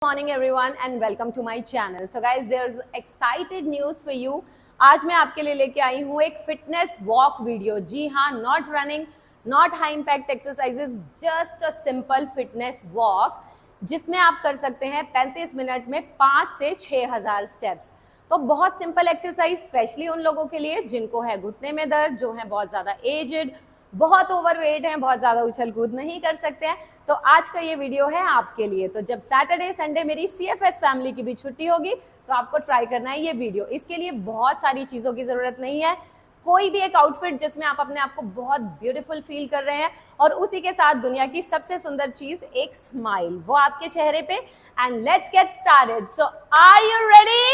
morning everyone and welcome to my channel. So guys, there's excited news for you. आज मैं आपके लिए लेके आई हूँ एक फिटनेस वॉक वीडियो. जी हाँ, not running, not high impact exercises, just a simple fitness walk जिसमें आप कर सकते हैं 35 मिनट में 5 से 6,000 स्टेप्स. तो बहुत सिंपल एक्सरसाइज, स्पेशली उन लोगों के लिए जिनको है घुटने में दर्द, जो है बहुत ज़्यादा एजड, बहुत ओवरवेट हैं, बहुत ज़्यादा उछल कूद नहीं कर सकते हैं. तो आज का ये वीडियो है आपके लिए. तो जब सैटरडे संडे मेरी CFS फैमिली की भी छुट्टी होगी तो आपको ट्राई करना है ये वीडियो. इसके लिए बहुत सारी चीज़ों की ज़रूरत नहीं है. कोई भी एक आउटफिट जिसमें आप अपने आप को बहुत ब्यूटीफुल फील कर रहे हैं और उसी के साथ दुनिया की सबसे सुंदर चीज़ एक स्माइल, वो आपके चेहरे पे. And let's get started. So are you ready?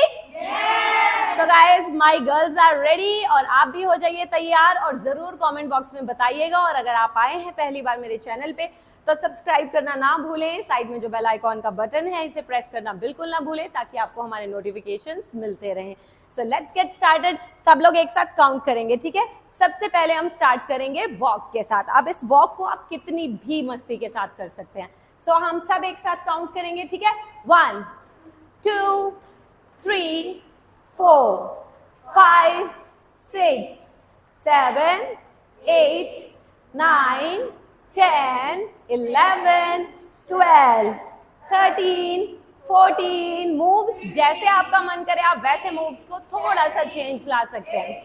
So guys, my girls are ready. और आप भी हो जाइए तैयार और ज़रूर कमेंट बॉक्स में बताइएगा. और अगर आप आए हैं पहली बार मेरे चैनल पे तो सब्सक्राइब करना ना भूलें. साइड में जो बेल आइकॉन का बटन है इसे प्रेस करना बिल्कुल ना भूलें ताकि आपको हमारे नोटिफिकेशंस मिलते रहें. So let's get started. सब लोग एक साथ काउंट करेंगे, ठीक है? सबसे पहले हम स्टार्ट करेंगे वॉक के साथ. अब इस वॉक को आप कितनी भी मस्ती के साथ कर सकते हैं. सो हम सब एक साथ काउंट करेंगे, ठीक है? 1 2 3 4 5 6 7 8 9 10 11 12 13 14. मूव्स जैसे आपका मन करे आप वैसे मूव्स को थोड़ा सा चेंज ला सकते हैं.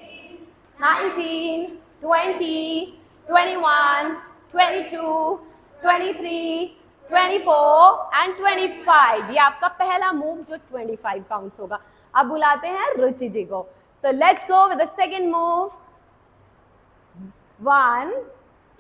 19 20 21 22 23 24 एंड 25. ये आपका पहला मूव जो 25 काउंट्स होगा. अब बुलाते हैं रुचि जी को. So let's go with the second move. 1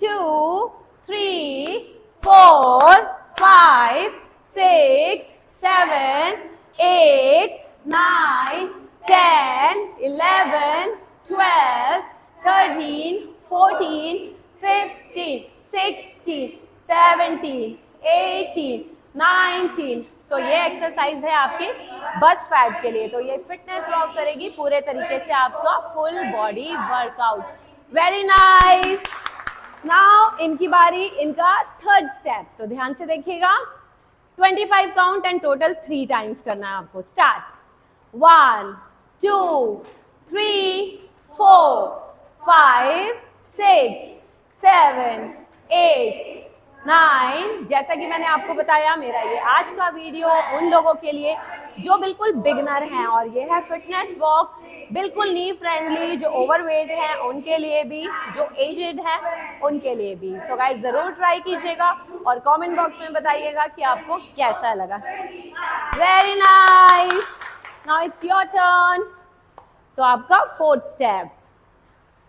2 3 4 5 6 7 8 9 10 11 12 13 14 15 16 17 18 19. सो ये एक्सरसाइज है आपकी बस्ट फैट के लिए. तो ये फिटनेस वॉक करेगी पूरे तरीके से आपका full body workout. Very nice. Now इनकी बारी, इनका थर्ड स्टेप. तो ध्यान से देखिएगा. 25 काउंट एंड टोटल 3 टाइम्स करना है आपको. स्टार्ट. 1 2 3 4 5 6 7 8 9. जैसा कि मैंने आपको बताया, मेरा ये आज का वीडियो उन लोगों के लिए जो बिल्कुल बिगनर हैं, और ये है फिटनेस वॉक, बिल्कुल नी फ्रेंडली. जो ओवरवेट हैं उनके लिए भी, जो एजेड हैं उनके लिए भी. सो गाइस, ज़रूर ट्राई कीजिएगा और कमेंट बॉक्स में बताइएगा कि आपको कैसा लगा. Very nice. Now it's your turn. So आपका fourth step.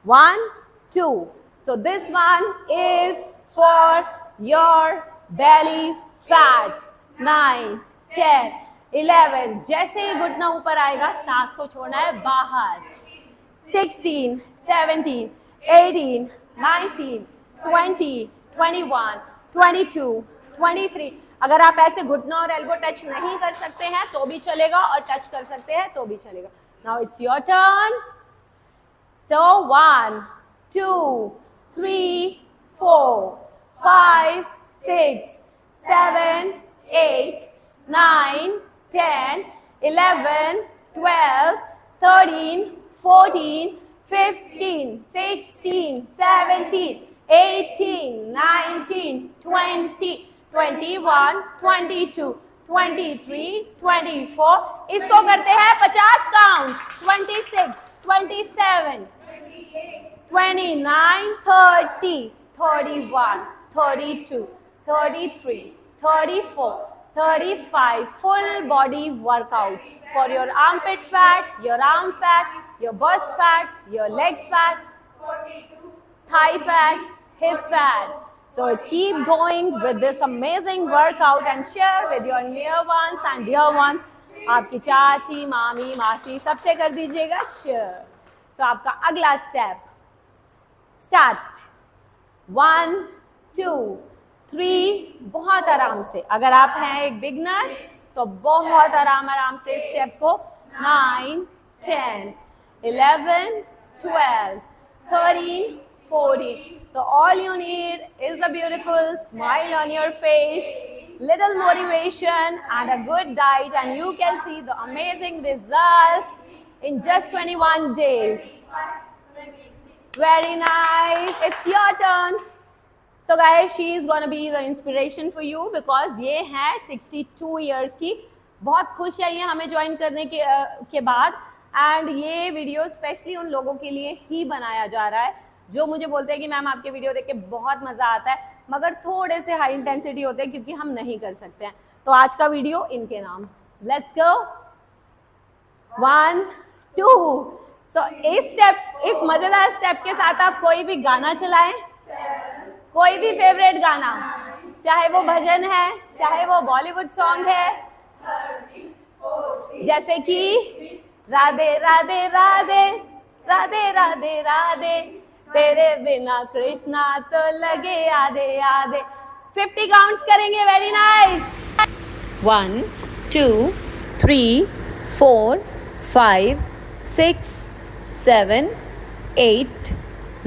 1 2. So this one is for your belly fat. 9 10 11. जैसे ही घुटना ऊपर आएगा सांस को छोड़ना है बाहर. 16 17 18 19 20 21 22 23. अगर आप ऐसे घुटना और एल्बो टच नहीं कर सकते हैं तो भी चलेगा, और टच कर सकते हैं तो भी चलेगा. Now it's your turn. सो 1 2 3 4 5 6 7 8 9 10 11 12 13 14 15 16 17 18 19 20 21 22 23 24. इसको करते हैं 50 count. 26 27 29 30 31 32 33 34 35. full body workout for your armpit fat, your arm fat, your bust fat, your legs fat, thigh fat, hip fat. So keep going with this amazing workout and share with your near ones and dear ones. आपकी चाची, मामी, मासी सबसे कर दीजिएगा share. So आपका अगला step. Start. 1 2 3. बहुत आराम से. अगर आप हैं एक बिगनर तो बहुत आराम से स्टेप को 9 10 11 12 13 14. So all you need is a beautiful smile on your face. little motivation and a good diet, and you can see the amazing results in just 21 days. Very nice. It's your turn. So guys, she is going to be the inspiration for you because ये है 62 years की, बहुत खुश है ये हमें join करने के बाद, एंड ये वीडियो स्पेशली उन लोगों के लिए ही बनाया जा रहा है जो मुझे बोलते हैं कि मैम आपके वीडियो देख के बहुत मज़ा आता है मगर थोड़े से हाई इंटेंसिटी होते हैं क्योंकि हम नहीं कर सकते हैं। तो आज का वीडियो इनके नाम। Let's go. 1 2। सो इस मज़ेदार स्टेप के साथ आप कोई भी गाना चलाएं, कोई भी फेवरेट गाना, चाहे वो भजन है, चाहे वो बॉलीवुड सॉन्ग है, जैसे कि राधे राधे राधे राधे राधे राधे तेरे बिना कृष्णा तो लगे आधे आधे। 50 काउंट्स करेंगे। Very nice. 1 2 3 4 5 6 7 8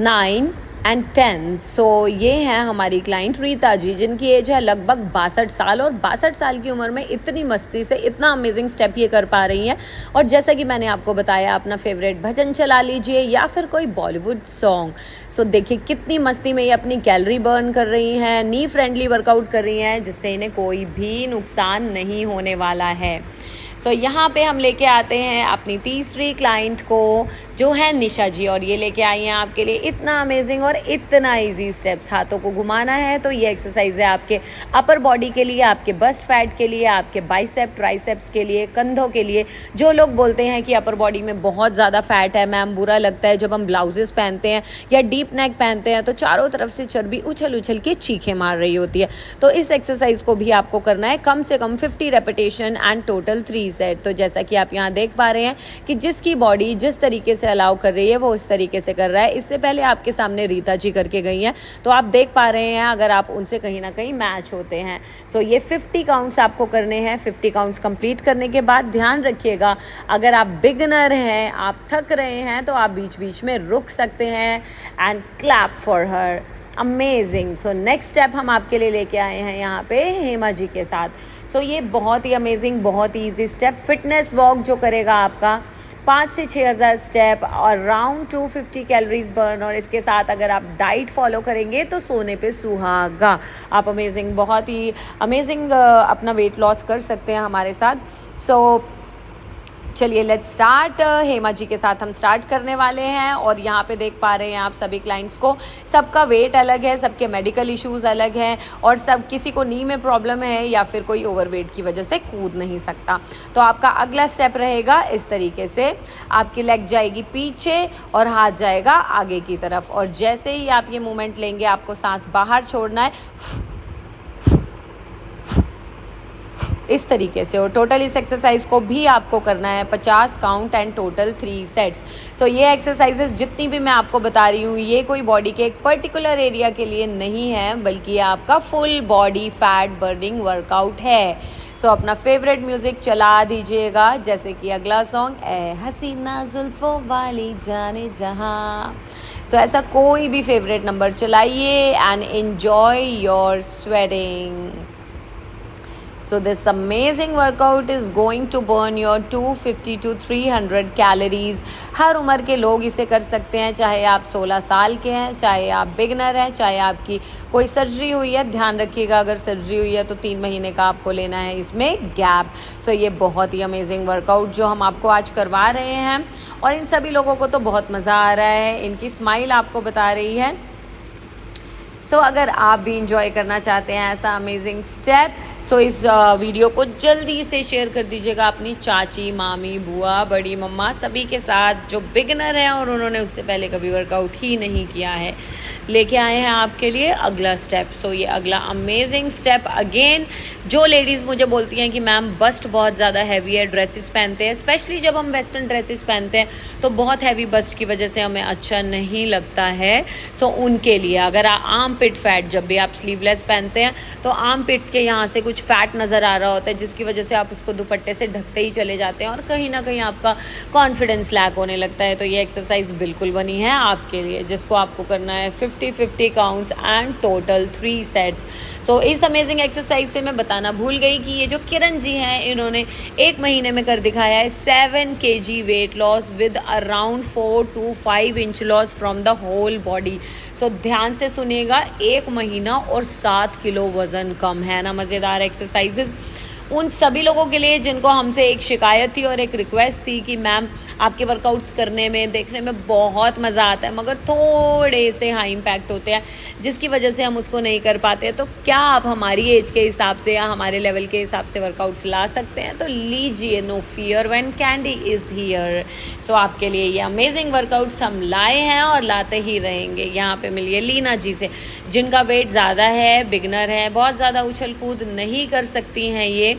9 एंड 10। सो ये हैं हमारी क्लाइंट रीता जी, जिनकी एज है लगभग 62 साल, और 62 साल की उम्र में इतनी मस्ती से इतना अमेजिंग स्टेप ये कर पा रही हैं। और जैसा कि मैंने आपको बताया, अपना फेवरेट भजन चला लीजिए या फिर कोई बॉलीवुड सॉन्ग। सो देखिए कितनी मस्ती में ये अपनी कैलोरी बर्न कर रही हैं, नी फ्रेंडली वर्कआउट कर रही हैं, जिससे इन्हें कोई भी नुकसान नहीं होने वाला है। सो यहाँ पे हम लेके आते हैं अपनी तीसरी क्लाइंट को, जो है निशा जी, और ये लेके आई हैं आपके लिए इतना अमेजिंग और इतना इजी स्टेप्स। हाथों को घुमाना है तो ये एक्सरसाइज है आपके अपर बॉडी के लिए, आपके बस्ट फैट के लिए, आपके बाइसेप ट्राइसेप्स के लिए, कंधों के लिए। जो लोग बोलते हैं कि अपर बॉडी में बहुत ज़्यादा फैट है मैम, बुरा लगता है जब हम ब्लाउजेस पहनते हैं या डीप नेक पहनते हैं तो चारों तरफ से चर्बी उछल उछल के चीखें मार रही होती है, तो इस एक्सरसाइज को भी आपको करना है कम से कम 50 रेपिटेशन एंड टोटल 3 सेट। तो जैसा कि आप यहाँ देख पा रहे हैं कि जिसकी बॉडी जिस तरीके से अलाउ कर रही है वो उस तरीके से कर रहा है। इससे पहले आपके सामने रीता जी करके गई हैं, तो आप देख पा रहे हैं अगर आप उनसे कहीं ना कहीं मैच होते हैं। सो ये 50 काउंट्स आपको करने हैं। 50 काउंट्स कंप्लीट करने के बाद ध्यान रखिएगा, अगर आप बिगनर हैं, आप थक रहे हैं, तो आप बीच बीच में रुक सकते हैं। And clap for her. Amazing. So next step हम आपके लिए लेके आए हैं यहाँ पे हेमा जी के साथ। सो ये बहुत ही अमेजिंग, बहुत ही ईजी स्टेप, फिटनेस वॉक जो करेगा आपका 5 से 6,000 स्टेप और अराउंड 250 कैलोरीज बर्न, और इसके साथ अगर आप डाइट फॉलो करेंगे तो सोने पे सुहागा। आप अमेजिंग, बहुत ही अमेजिंग अपना वेट लॉस कर सकते हैं हमारे साथ। सो चलिए लेट्स स्टार्ट। हेमा जी के साथ हम स्टार्ट करने वाले हैं, और यहाँ पे देख पा रहे हैं आप सभी क्लाइंट्स को, सबका वेट अलग है, सबके मेडिकल इश्यूज़ अलग हैं, और सब किसी को नी में प्रॉब्लम है या फिर कोई ओवरवेट की वजह से कूद नहीं सकता। तो आपका अगला स्टेप रहेगा इस तरीके से, आपकी लेग जाएगी पीछे और हाथ जाएगा आगे की तरफ, और जैसे ही आप ये मूवमेंट लेंगे आपको सांस बाहर छोड़ना है इस तरीके से। और टोटल इस एक्सरसाइज को भी आपको करना है 50 काउंट एंड टोटल 3 सेट्स। सो ये एक्सरसाइजेस जितनी भी मैं आपको बता रही हूँ, ये कोई बॉडी के एक पर्टिकुलर एरिया के लिए नहीं है, बल्कि ये आपका full body fat burning workout है। सो अपना फेवरेट म्यूज़िक चला दीजिएगा, जैसे कि अगला सॉन्ग ए हसीना जुल्फों वाली जाने जहाँ। सो ऐसा कोई भी फेवरेट नंबर चलाइए and enjoy your sweating. So this amazing workout is going to burn your 250 to 300 calories। हर उम्र के लोग इसे कर सकते हैं, चाहे आप 16 साल के हैं, चाहे आप बिगनर हैं, चाहे आपकी कोई सर्जरी हुई है। ध्यान रखिएगा, अगर सर्जरी हुई है तो 3 महीने का आपको लेना है इसमें गैप। सो ये बहुत ही अमेजिंग वर्कआउट जो हम आपको आज करवा रहे हैं, और इन सभी लोगों को तो बहुत मज़ा आ रहा है, इनकी स्माइल आपको बता रही है। सो अगर आप भी इंजॉय करना चाहते हैं ऐसा अमेजिंग स्टेप, सो इस वीडियो को जल्दी से शेयर कर दीजिएगा अपनी चाची, मामी, बुआ, बड़ी मम्मा सभी के साथ जो बिगिनर हैं और उन्होंने उससे पहले कभी वर्कआउट ही नहीं किया है। लेके आए हैं आपके लिए अगला स्टेप। सो ये अगला अमेजिंग स्टेप अगेन, जो लेडीज़ मुझे बोलती हैं कि मैम बस्ट बहुत ज़्यादा हैवी है, ड्रेसेस पहनते हैं, स्पेशली जब हम वेस्टर्न ड्रेसेस पहनते हैं तो बहुत हैवी बस्ट की वजह से हमें अच्छा नहीं लगता है। सो उनके लिए अगर आर्म पिट फैट, जब भी आप स्लीवलेस पहनते हैं तो आर्म पिट्स के यहाँ से कुछ फैट नज़र आ रहा होता है, जिसकी वजह से आप उसको दुपट्टे से ढकते ही चले जाते हैं और कहीं ना कहीं आपका कॉन्फिडेंस लैक होने लगता है। तो ये एक्सरसाइज बिल्कुल बनी है आपके लिए, जिसको आपको करना है 50 काउंट्स एंड टोटल 3 सेट्स। सो इस अमेजिंग एक्सरसाइज से मैं बताना भूल गई कि ये जो किरण जी हैं इन्होंने 1 महीने में कर दिखाया है 7 kg weight loss with around 4 to 5 inch loss from the whole body. So ध्यान से सुनिएगा, 1 महीना और 7 किलो वज़न कम है ना। मज़ेदार एक्सरसाइजेज उन सभी लोगों के लिए जिनको हमसे एक शिकायत थी और एक रिक्वेस्ट थी कि मैम आपके वर्कआउट्स करने में देखने में बहुत मज़ा आता है मगर थोड़े से हाई इम्पैक्ट होते हैं जिसकी वजह से हम उसको नहीं कर पाते। तो क्या आप हमारी एज के हिसाब से या हमारे लेवल के हिसाब से वर्कआउट्स ला सकते हैं? तो लीजिए, no fear when candy is here. So आपके लिए ये अमेजिंग वर्कआउट्स हम लाए हैं और लाते ही रहेंगे। यहाँ पे मिलिए लीना जी से, जिनका वेट ज़्यादा है, बिगनर है, बहुत ज़्यादा उछल कूद नहीं कर सकती हैं ये,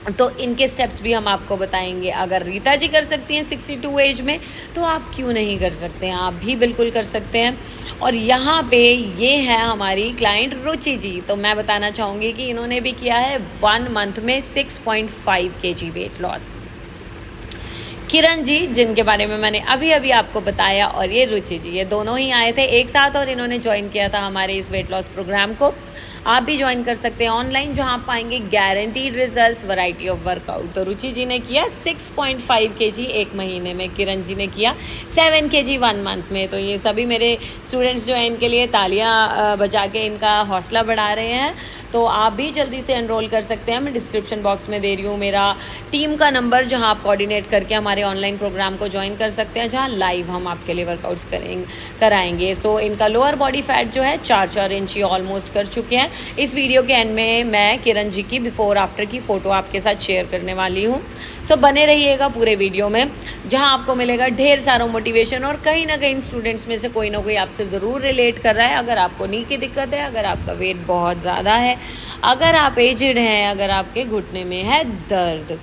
तो इनके स्टेप्स भी हम आपको बताएंगे। अगर रीता जी कर सकती हैं 62 एज में, तो आप क्यों नहीं कर सकते हैं? आप भी बिल्कुल कर सकते हैं। और यहाँ पे ये है हमारी क्लाइंट रुचि जी, तो मैं बताना चाहूँगी कि इन्होंने भी किया है 1 मंथ में 6.5 kg weight loss. Kiran ji, जिनके बारे में मैंने अभी अभी आपको बताया, और ये रुचि जी, ये दोनों ही आए थे एक साथ और इन्होंने ज्वाइन किया था हमारे इस वेट लॉस प्रोग्राम को। आप भी ज्वाइन कर सकते हैं ऑनलाइन, जहां आप पाएंगे guaranteed results, variety of workout. तो रुचि जी ने किया 6.5 kg 1 महीने में, किरण जी ने किया 7 kg 1 मंथ में। तो ये सभी मेरे स्टूडेंट्स जो हैं इनके लिए तालियां बजा के इनका हौसला बढ़ा रहे हैं। तो आप भी जल्दी से एनरोल कर सकते हैं। मैं डिस्क्रिप्शन बॉक्स में दे रही हूँ मेरा टीम का नंबर, जहाँ आप कोऑर्डिनेट करके हमारे ऑनलाइन प्रोग्राम को ज्वाइन कर सकते हैं, जहाँ लाइव हम आपके लिए वर्कआउट्स कराएंगे। सो इनका लोअर बॉडी फैट जो है 4 इंच ऑलमोस्ट कर चुके हैं। इस वीडियो के एंड में मैं किरण जी की बिफोर आफ्टर की फ़ोटो आपके साथ शेयर करने वाली हूँ। सो बने रहिएगा पूरे वीडियो में, जहाँ आपको मिलेगा ढेर सारा मोटिवेशन, और कहीं ना कहीं स्टूडेंट्स में से कोई ना कोई आपसे ज़रूर रिलेट कर रहा है। अगर आपको नी की दिक्कत है, अगर आपका वेट बहुत ज़्यादा है, अगर आप एजिड हैं, अगर आपके घुटने में है दर्द।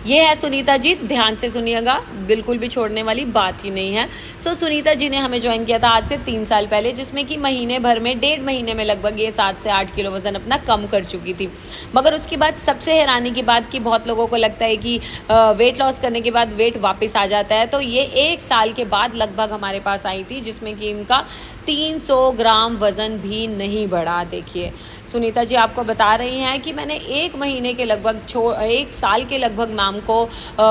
ये है सुनीता जी, ध्यान से सुनिएगा, बिल्कुल भी छोड़ने वाली बात ही नहीं है। सो सुनीता जी ने हमें ज्वाइन किया था आज से 3 साल पहले, जिसमें कि महीने भर में 1.5 महीने में लगभग ये 7 से 8 किलो वज़न अपना कम कर चुकी थी। मगर उसके बाद सबसे हैरानी की बात कि बहुत लोगों को लगता है कि वेट लॉस करने के बाद वेट वापस आ जाता है। तो ये 1 साल के बाद लगभग हमारे पास आई थी, जिसमें कि इनका 300 ग्राम वज़न भी नहीं बढ़ा। देखिए सुनीता जी आपको बता रही हैं कि मैंने 1 महीने के लगभग 1 साल के लगभग मैम को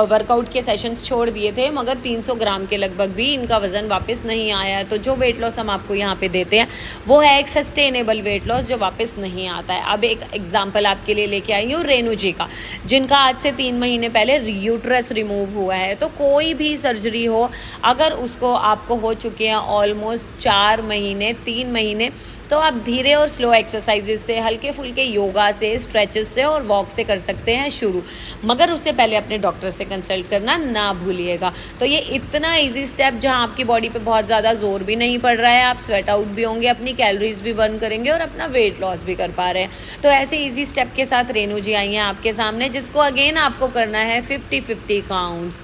वर्कआउट के सेशंस छोड़ दिए थे, मगर 300 ग्राम के लगभग भी इनका वज़न वापस नहीं आया है। तो जो वेट लॉस हम आपको यहाँ पे देते हैं वो है एक सस्टेनेबल वेट लॉस जो वापस नहीं आता है। अब एक एग्जाम्पल आपके लिए लेके आई हूँ रेणु जी का, जिनका आज से 3 महीने पहले यूट्रस रिमूव हुआ है। तो कोई भी सर्जरी हो, अगर उसको आपको हो चुके हैं ऑलमोस्ट 4 महीने 3 महीने, तो आप धीरे और स्लो एक्सरसाइजेस से, हल्के फुल्के योगा से, स्ट्रेचेस से और वॉक से कर सकते हैं शुरू, मगर उससे पहले अपने डॉक्टर से कंसल्ट करना ना भूलिएगा। तो ये इतना इजी स्टेप जहां आपकी बॉडी पे बहुत ज़्यादा जोर भी नहीं पड़ रहा है, आप स्वेट आउट भी होंगे, अपनी कैलोरीज भी बर्न करेंगे और अपना वेट लॉस भी कर पा रहे हैं। तो ऐसे इजी स्टेप के साथ रेणु जी आई हैं आपके सामने, जिसको अगेन आपको करना है 50-50 काउंट्स।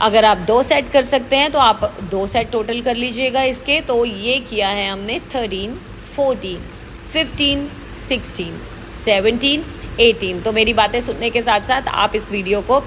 अगर आप 2 सेट कर सकते हैं तो आप 2 सेट टोटल कर लीजिएगा इसके। तो ये किया है हमने 13, 14, 15, 16, 17, 18। तो मेरी बातें सुनने के साथ साथ आप इस वीडियो को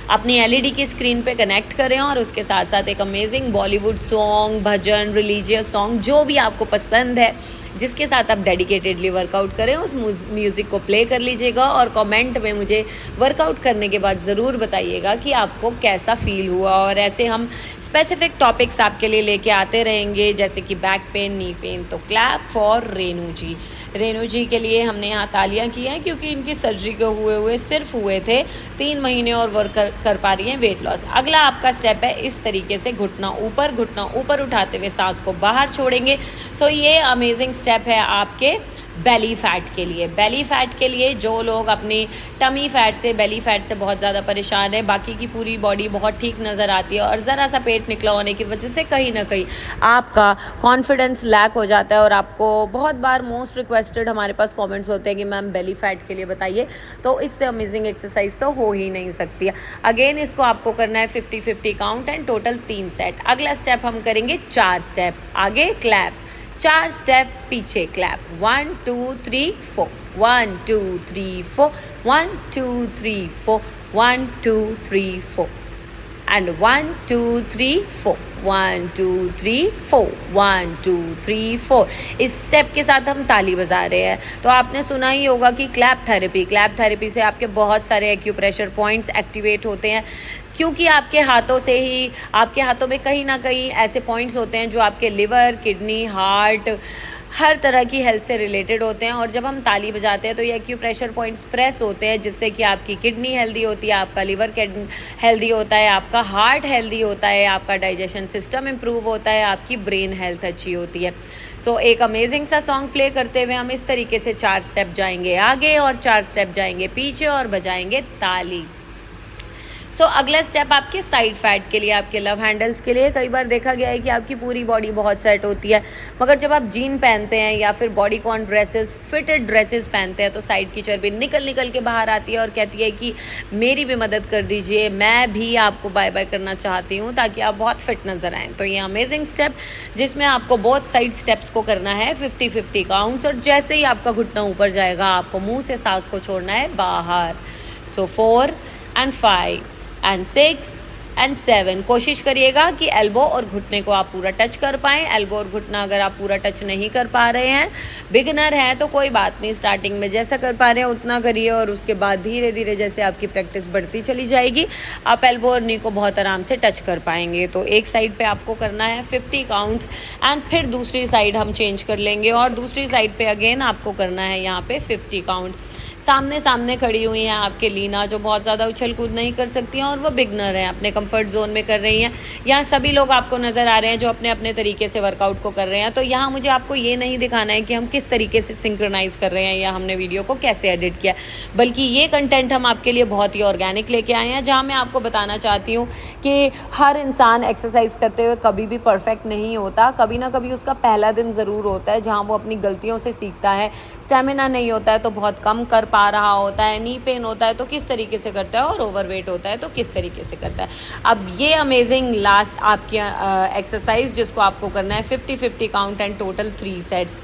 अपनी एलईडी की स्क्रीन पे कनेक्ट करें और उसके साथ साथ एक अमेजिंग बॉलीवुड सॉन्ग, भजन, रिलीजियस सॉन्ग, जो भी आपको पसंद है, जिसके साथ आप डेडिकेटेडली वर्कआउट करें, उस म्यूज़िक को प्ले कर लीजिएगा और कमेंट में मुझे वर्कआउट करने के बाद ज़रूर बताइएगा कि आपको कैसा फील हुआ। और ऐसे हम स्पेसिफिक टॉपिक्स आपके लिए लेके आते रहेंगे, जैसे कि बैक पेन, नी पेन। तो क्लैप फॉर रेणु जी। रेणु जी के लिए हमने यहाँ तालियाँ की हैं, क्योंकि इनकी सर्जरी को हुए सिर्फ हुए थे 3 महीने और वर्क कर पा रही हैं वेट लॉस। अगला आपका स्टेप है इस तरीके से घुटना ऊपर उठाते हुए सांस को बाहर छोड़ेंगे। सो ये अमेजिंग स्टेप है आपके बेली फैट के लिए। बेली फैट के लिए जो लोग अपनी टमी फैट से, बेली फैट से बहुत ज़्यादा परेशान है, बाकी की पूरी बॉडी बहुत ठीक नज़र आती है और ज़रा सा पेट निकला होने की वजह से कहीं ना कहीं आपका कॉन्फिडेंस लैक हो जाता है, और आपको बहुत बार मोस्ट रिक्वेस्टेड हमारे पास कमेंट्स होते हैं कि मैम बेली फैट के लिए बताइए। तो इससे अमेजिंग एक्सरसाइज तो हो ही नहीं सकती है। अगेन इसको आपको करना है 50-50 काउंट एंड टोटल 3 सेट। अगला स्टेप हम करेंगे 4 स्टेप, आगे क्लैप, 4 स्टेप पीछे क्लैप, 1 2 3 4, 1 2 3 4, 1 2 3 4, 1 2 3 4। एंड 1 2 3 4, 1 2 3 4, 1 2 3 4। इस स्टेप के साथ हम ताली बजा रहे हैं। तो आपने सुना ही होगा कि क्लैप थेरेपी से आपके बहुत सारे एक्यूप्रेशर पॉइंट्स एक्टिवेट होते हैं, क्योंकि आपके हाथों में कहीं ना कहीं ऐसे पॉइंट्स होते हैं जो आपके लिवर, किडनी, हार्ट, हर तरह की हेल्थ से रिलेटेड होते हैं। और जब हम ताली बजाते हैं तो ये एक्यूप्रेशर पॉइंट्स प्रेस होते हैं, जिससे कि आपकी किडनी हेल्दी होती है, आपका लिवर हेल्दी होता है, आपका हार्ट हेल्दी होता है, आपका डाइजेशन सिस्टम इम्प्रूव होता है, आपकी ब्रेन हेल्थ अच्छी होती है। सो एक अमेजिंग सा सॉन्ग प्ले करते हुए हम इस तरीके से 4 स्टेप जाएंगे आगे और 4 स्टेप जाएंगे पीछे और बजाएंगे ताली। सो अगला स्टेप आपके साइड फैट के लिए, आपके लव हैंडल्स के लिए। कई बार देखा गया है कि आपकी पूरी बॉडी बहुत सेट होती है, मगर जब आप जीन पहनते हैं या फिर bodycon dresses, fitted dresses पहनते हैं तो साइड की चर्बी निकल के बाहर आती है और कहती है कि मेरी भी मदद कर दीजिए, मैं भी आपको बाय बाय करना चाहती हूँ ताकि आप बहुत फिट नज़र आएँ। तो ये अमेजिंग स्टेप जिसमें आपको बोथ साइड स्टेप्स को करना है 50-50 काउंट्स, और जैसे ही आपका घुटना ऊपर जाएगा आपको मुँह से सांस को छोड़ना है बाहर। सो 4 and 5 and 6 and 7। कोशिश करिएगा कि एल्बो और घुटने को आप पूरा टच कर पाएँ। एल्बो और घुटना अगर आप पूरा टच नहीं कर पा रहे हैं, बिगिनर हैं तो कोई बात नहीं, स्टार्टिंग में जैसा कर पा रहे हैं उतना करिए, और उसके बाद धीरे धीरे जैसे आपकी प्रैक्टिस बढ़ती चली जाएगी आप एल्बो और नी को बहुत आराम से टच कर पाएंगे। तो एक साइड पे आपको करना है 50 काउंट्स एंड फिर दूसरी साइड हम चेंज कर लेंगे और दूसरी साइड पे अगेन आपको करना है यहाँ पे 50 काउंट। सामने खड़ी हुई हैं आपके लीना, जो बहुत ज़्यादा उछल कूद नहीं कर सकती हैं और वो बिगनर हैं, अपने कंफर्ट जोन में कर रही हैं। यहाँ सभी लोग आपको नज़र आ रहे हैं जो अपने अपने तरीके से वर्कआउट को कर रहे हैं। तो यहाँ मुझे आपको ये नहीं दिखाना है कि हम किस तरीके से सिंक्रोनाइज़ कर रहे हैं या हमने वीडियो को कैसे एडिट किया, बल्कि ये कंटेंट हम आपके लिए बहुत ही ऑर्गेनिक लेके आए हैं, जहाँ मैं आपको बताना चाहती हूँ कि हर इंसान एक्सरसाइज करते हुए कभी भी परफेक्ट नहीं होता। कभी ना कभी उसका पहला दिन ज़रूर होता है जहाँ वो अपनी गलतियों से सीखता है। स्टेमिना नहीं होता है तो बहुत कम कर पा रहा होता है, नी पेन होता है तो किस तरीके से करता है, और ओवरवेट होता है तो किस तरीके से करता है। अब ये अमेजिंग लास्ट आपकी एक्सरसाइज जिसको आपको करना है 50-50 काउंट एंड टोटल 3 सेट्स।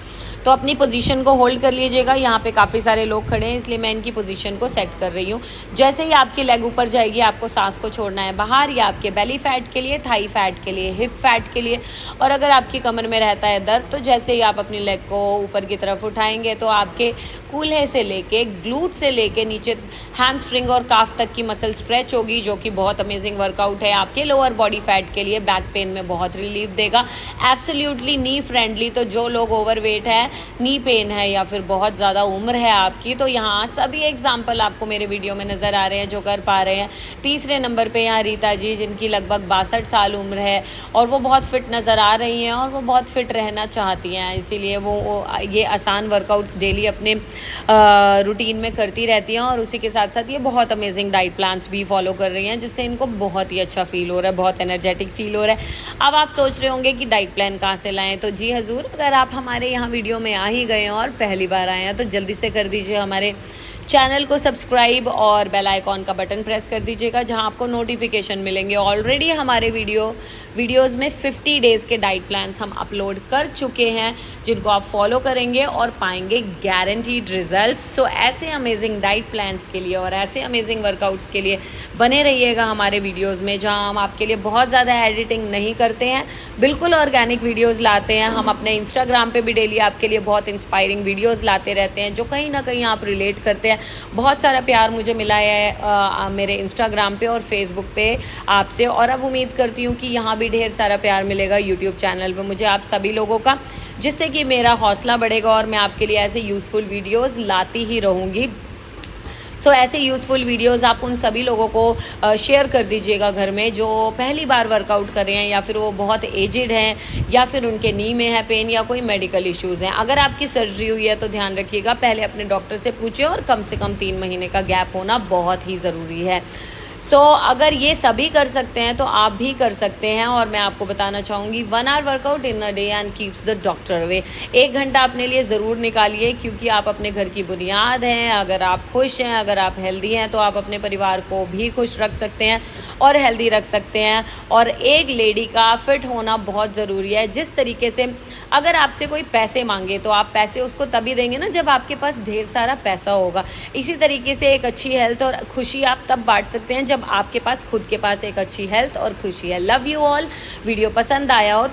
तो अपनी पोजीशन को होल्ड कर लीजिएगा। यहाँ पे काफ़ी सारे लोग खड़े हैं इसलिए मैं इनकी पोजीशन को सेट कर रही हूँ। जैसे ही आपकी लेग ऊपर जाएगी आपको सांस को छोड़ना है बाहर, या आपके बेली फैट के लिए, थाई फैट के लिए, हिप फैट के लिए। और अगर आपकी कमर में रहता है दर्द तो जैसे ही आप अपनी लेग को ऊपर की तरफ उठाएंगे तो आपके कूल्हे से लेके, ग्लूट से लेके नीचे हैमस्ट्रिंग और काफ तक की मसल स्ट्रेच होगी, जो कि बहुत अमेजिंग वर्कआउट है आपके लोअर बॉडी फैट के लिए। बैक पेन में बहुत रिलीफ देगा। एब्सोल्युटली नी फ्रेंडली। तो जो लोग ओवरवेट है, नी पेन है या फिर बहुत ज़्यादा उम्र है आपकी, तो यहाँ सभी एग्जाम्पल आपको मेरे वीडियो में नज़र आ रहे हैं जो कर पा रहे हैं। तीसरे नंबर पे यहाँ रीता जी, जिनकी लगभग 62 साल उम्र है और वो बहुत फिट नज़र आ रही हैं और वो बहुत फिट रहना चाहती हैं, इसीलिए वो ये आसान वर्कआउट्स डेली अपने रूटीन में करती रहती हैं। और उसी के साथ साथ ये बहुत अमेजिंग डाइट प्लान्स भी फॉलो कर रही हैं, जिससे इनको बहुत ही अच्छा फील हो रहा है, बहुत एनर्जेटिक फील हो रहा है। अब आप सोच रहे होंगे कि डाइट प्लान कहाँ से लाएं, तो जी हजूर, अगर आप हमारे यहाँ वीडियो में आ ही गए हैं और पहली बार आए हैं तो जल्दी से कर दीजिए हमारे चैनल को सब्सक्राइब और बेल आइकॉन का बटन प्रेस कर दीजिएगा, जहां आपको नोटिफिकेशन मिलेंगे। ऑलरेडी हमारे वीडियोस में 50 डेज़ के डाइट प्लान्स हम अपलोड कर चुके हैं, जिनको आप फॉलो करेंगे और पाएंगे गारंटीड रिजल्ट्स। सो ऐसे अमेजिंग डाइट प्लान्स के लिए और ऐसे अमेजिंग वर्कआउट्स के लिए बने रहिएगा हमारे वीडियोज़ में, जहाँ हम आपके लिए बहुत ज़्यादा एडिटिंग नहीं करते हैं, बिल्कुल ऑर्गेनिक वीडियोज़ लाते हैं। हम अपने इंस्टाग्राम पर भी डेली आपके लिए बहुत इंस्पायरिंग वीडियोज़ लाते रहते हैं, जो कहीं ना कहीं आप रिलेट करते हैं। बहुत सारा प्यार मुझे मिला है मेरे इंस्टाग्राम पे और फेसबुक पे आपसे, और अब उम्मीद करती हूँ कि यहाँ भी ढेर सारा प्यार मिलेगा यूट्यूब चैनल पे मुझे आप सभी लोगों का, जिससे कि मेरा हौसला बढ़ेगा और मैं आपके लिए ऐसे यूज़फुल वीडियोस लाती ही रहूँगी। सो ऐसे यूज़फुल वीडियोस आप उन सभी लोगों को शेयर कर दीजिएगा घर में, जो पहली बार वर्कआउट कर रहे हैं या फिर वो बहुत एजिड हैं या फिर उनके नी में है पेन या कोई मेडिकल इश्यूज़ हैं। अगर आपकी सर्जरी हुई है तो ध्यान रखिएगा, पहले अपने डॉक्टर से पूछिए और कम से कम 3 महीने का गैप होना बहुत ही ज़रूरी है। सो अगर ये सभी कर सकते हैं तो आप भी कर सकते हैं। और मैं आपको बताना चाहूँगी 1 hour workout in a day and keeps the doctor away. 1 घंटा अपने लिए ज़रूर निकालिए, क्योंकि आप अपने घर की बुनियाद हैं। अगर आप खुश हैं, अगर आप हेल्दी हैं, तो आप अपने परिवार को भी खुश रख सकते हैं और हेल्दी रख सकते हैं। और एक लेडी का फिट होना बहुत ज़रूरी है। जिस तरीके से अगर आपसे कोई पैसे मांगे तो आप पैसे उसको तभी देंगे ना जब आपके पास ढेर सारा पैसा होगा। इसी तरीके से एक अच्छी हेल्थ और खुशी आप तब बांट सकते हैं जब आपके पास खुद के पास एक अच्छी हेल्थ और खुशी है। Love you all. वीडियो पसंद आया हो